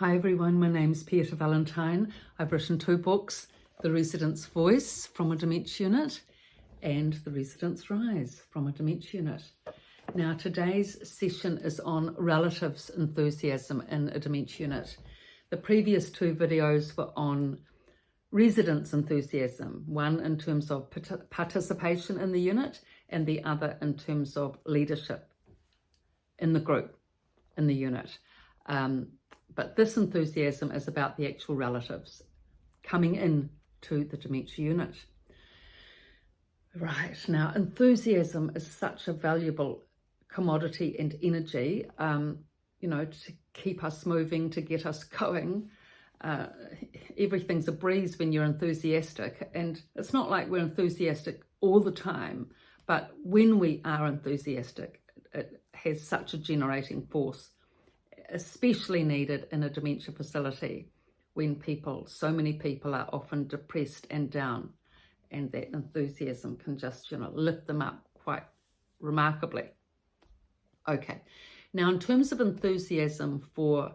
Hi everyone, my name's Pieta Valentine. I've written 2 books, The Resident's Voice from a Dementia Unit and The Resident's Rise from a Dementia Unit. Now today's session is on relatives' enthusiasm in a dementia unit. The previous 2 videos were on residents' enthusiasm, one in terms of participation in the unit and the other in terms of leadership in the group, in the unit. But this enthusiasm is about the actual relatives coming in to the dementia unit. Right, now enthusiasm is such a valuable commodity and energy, to keep us moving, to get us going. Everything's a breeze when you're enthusiastic, and it's not like we're enthusiastic all the time, but when we are enthusiastic, it has such a generating force, especially needed in a dementia facility when so many people are often depressed and down, and that enthusiasm can just, lift them up quite remarkably. Okay, now in terms of enthusiasm for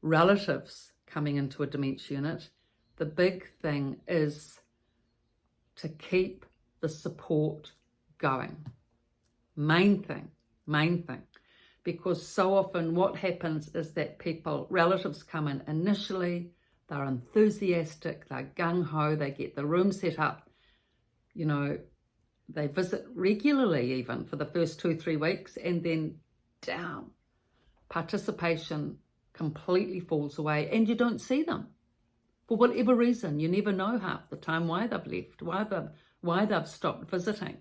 relatives coming into a dementia unit, the big thing is to keep the support going. Main thing. Because so often what happens is that relatives come in initially, they're enthusiastic, they're gung-ho, they get the room set up, they visit regularly even for the first 2-3 weeks, and then down. Participation completely falls away and you don't see them. For whatever reason, you never know half the time why they've left, why they've stopped visiting.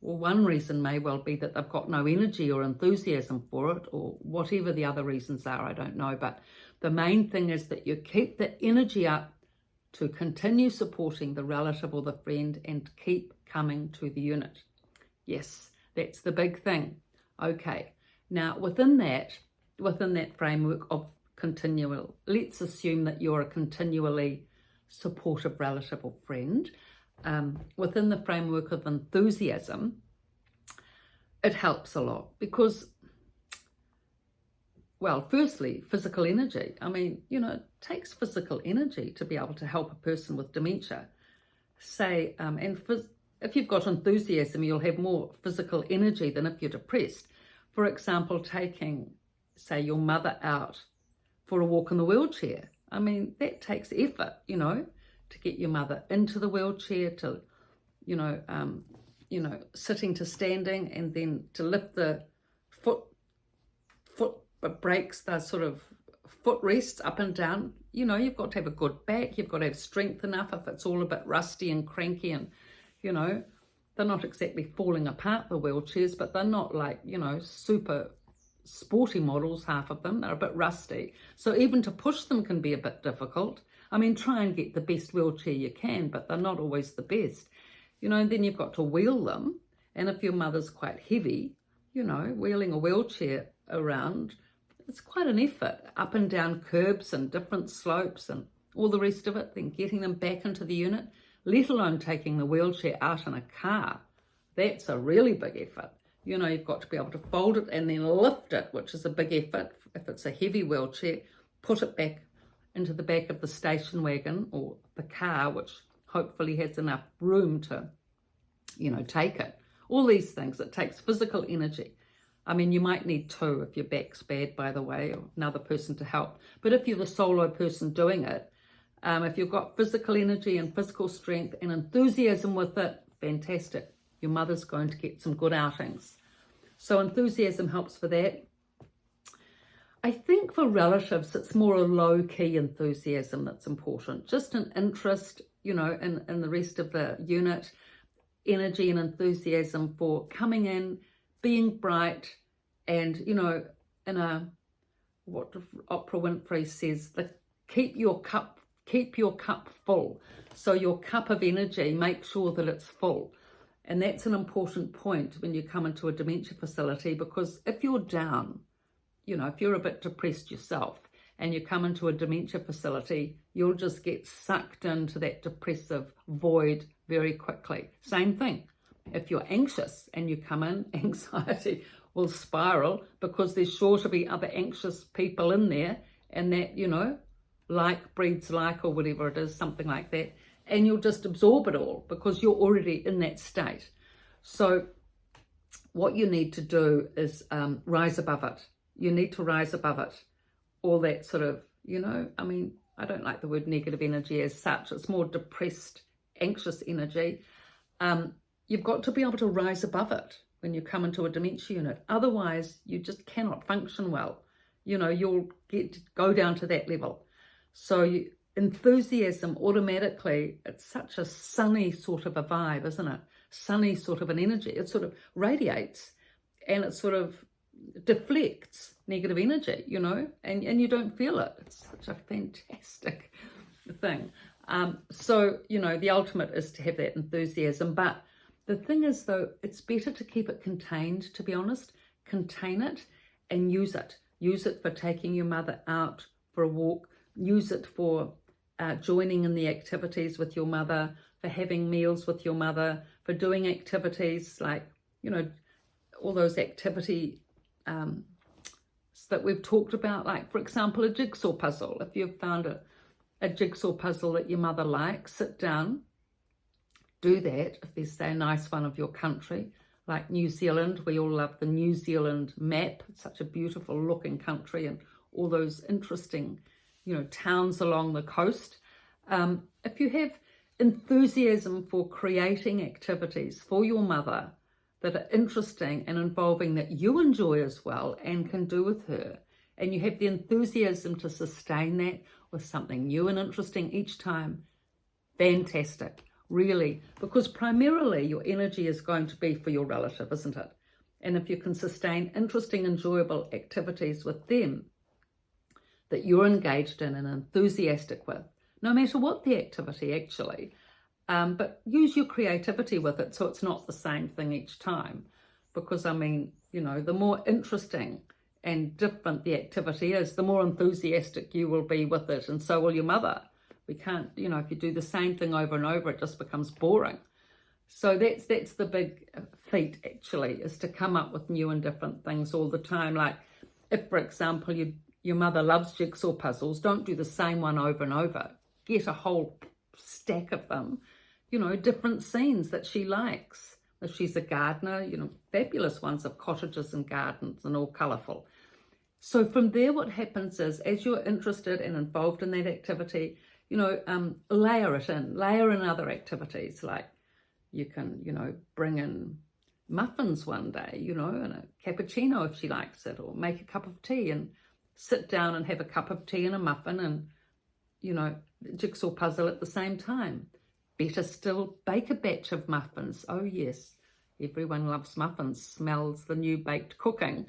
Well, one reason may well be that they've got no energy or enthusiasm for it, or whatever the other reasons are, I don't know. But the main thing is that you keep the energy up to continue supporting the relative or the friend and keep coming to the unit. Yes, that's the big thing. Okay, now within that framework of continual, let's assume that you're a continually supportive relative or friend. Within the framework of enthusiasm, it helps a lot because, well, firstly, physical energy. It takes physical energy to be able to help a person with dementia. If you've got enthusiasm, you'll have more physical energy than if you're depressed. For example, taking, say, your mother out for a walk in the wheelchair. That takes effort, to get your mother into the wheelchair, to, sitting to standing, and then to lift the foot breaks, the sort of foot rests up and down. You've got to have a good back, you've got to have strength enough if it's all a bit rusty and cranky, and, they're not exactly falling apart, the wheelchairs, but they're not like, super sporty models, half of them. They're a bit rusty. So even to push them can be a bit difficult. Try and get the best wheelchair you can, but they're not always the best. And then you've got to wheel them. And if your mother's quite heavy, wheeling a wheelchair around, it's quite an effort. Up and down curbs and different slopes and all the rest of it, then getting them back into the unit, let alone taking the wheelchair out in a car. That's a really big effort. You've got to be able to fold it and then lift it, which is a big effort. If it's a heavy wheelchair, put it back into the back of the station wagon or the car, which hopefully has enough room to, take it. All these things, it takes physical energy. You might need 2 if your back's bad, by the way, or another person to help. But if you're the solo person doing it, if you've got physical energy and physical strength and enthusiasm with it, fantastic. Your mother's going to get some good outings. So enthusiasm helps for that. I think for relatives, it's more a low-key enthusiasm that's important. Just an interest, in the rest of the unit, energy and enthusiasm for coming in, being bright, and, in what Oprah Winfrey says, keep your cup full. So your cup of energy, make sure that it's full. And that's an important point when you come into a dementia facility, because if you're down, if you're a bit depressed yourself and you come into a dementia facility, you'll just get sucked into that depressive void very quickly. Same thing. If you're anxious and you come in, anxiety will spiral because there's sure to be other anxious people in there, and that, you know, like breeds like, or whatever it is, something like that, and you'll just absorb it all because you're already in that state. So what you need to do is rise above it. You need to rise above it. All that sort of, you know, I mean, I don't like the word negative energy as such. It's more depressed, anxious energy. You've got to be able to rise above it when you come into a dementia unit. Otherwise, you just cannot function well. You know, you'll go down to that level. So enthusiasm, automatically, it's such a sunny sort of a vibe, isn't it? Sunny sort of an energy. It sort of radiates, and it sort of deflects negative energy, you know, and you don't feel it. It's such a fantastic thing. So, you know, the ultimate is to have that enthusiasm. But the thing is, though, it's better to keep it contained, to be honest. Contain it and use it. Use it for taking your mother out for a walk. Use it for joining in the activities with your mother, for having meals with your mother, for doing activities like, you know, all those activity that we've talked about, like, for example, a jigsaw puzzle. If you've found a jigsaw puzzle that your mother likes, sit down, do that. If there's, say, a nice one of your country, like New Zealand, we all love the New Zealand map. It's such a beautiful looking country, and all those interesting, you know, towns along the coast. If you have enthusiasm for creating activities for your mother that are interesting and involving, that you enjoy as well and can do with her, and you have the enthusiasm to sustain that with something new and interesting each time, fantastic, really, because primarily your energy is going to be for your relative, isn't it? And if you can sustain interesting, enjoyable activities with them that you're engaged in and enthusiastic with, no matter what the activity actually, but use your creativity with it so it's not the same thing each time. Because, I mean, you know, the more interesting and different the activity is, the more enthusiastic you will be with it, and so will your mother. We can't, you know, if you do the same thing over and over, it just becomes boring. So that's the big feat, actually, is to come up with new and different things all the time. Like, if, for example, your mother loves jigsaw puzzles, don't do the same one over and over. Get a whole stack of them, you know, different scenes that she likes. If she's a gardener, you know, fabulous ones of cottages and gardens and all colourful. So from there, what happens is, as you're interested and involved in that activity, you know, layer in other activities. Like, you can, you know, bring in muffins one day, you know, and a cappuccino if she likes it, or make a cup of tea and sit down and have a cup of tea and a muffin and, you know, jigsaw puzzle at the same time. Better still, bake a batch of muffins. Oh yes, everyone loves muffins, smells the new baked cooking.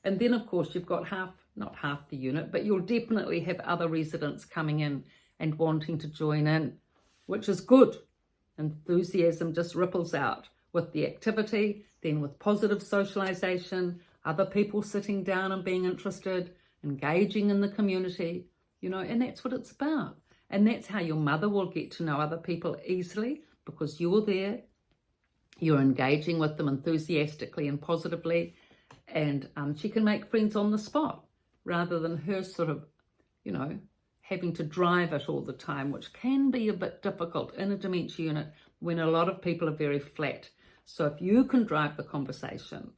And then, of course, you've got not half the unit, but you'll definitely have other residents coming in and wanting to join in, which is good. Enthusiasm just ripples out with the activity, then with positive socialization, other people sitting down and being interested, engaging in the community, you know, and that's what it's about. And that's how your mother will get to know other people easily, because you're there, you're engaging with them enthusiastically and positively, and she can make friends on the spot rather than her sort of, you know, having to drive it all the time, which can be a bit difficult in a dementia unit when a lot of people are very flat. So if you can drive the conversation,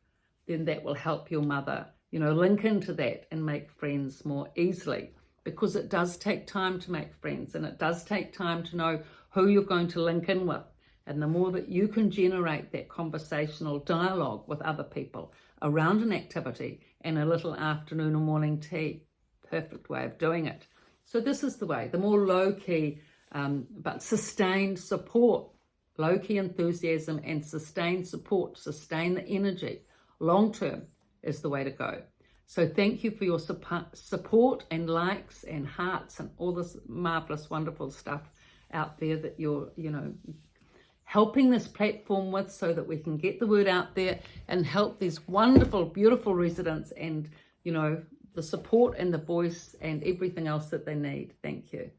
then that will help your mother, you know, link into that and make friends more easily. Because it does take time to make friends, and it does take time to know who you're going to link in with. And the more that you can generate that conversational dialogue with other people around an activity and a little afternoon or morning tea, perfect way of doing it. So this is the way, the more low-key but sustained support, low-key enthusiasm and sustained support, sustain the energy, long-term is the way to go. So thank you for your support and likes and hearts and all this marvelous, wonderful stuff out there that you're, you know, helping this platform with, so that we can get the word out there and help these wonderful, beautiful residents, and, you know, the support and the voice and everything else that they need. Thank you.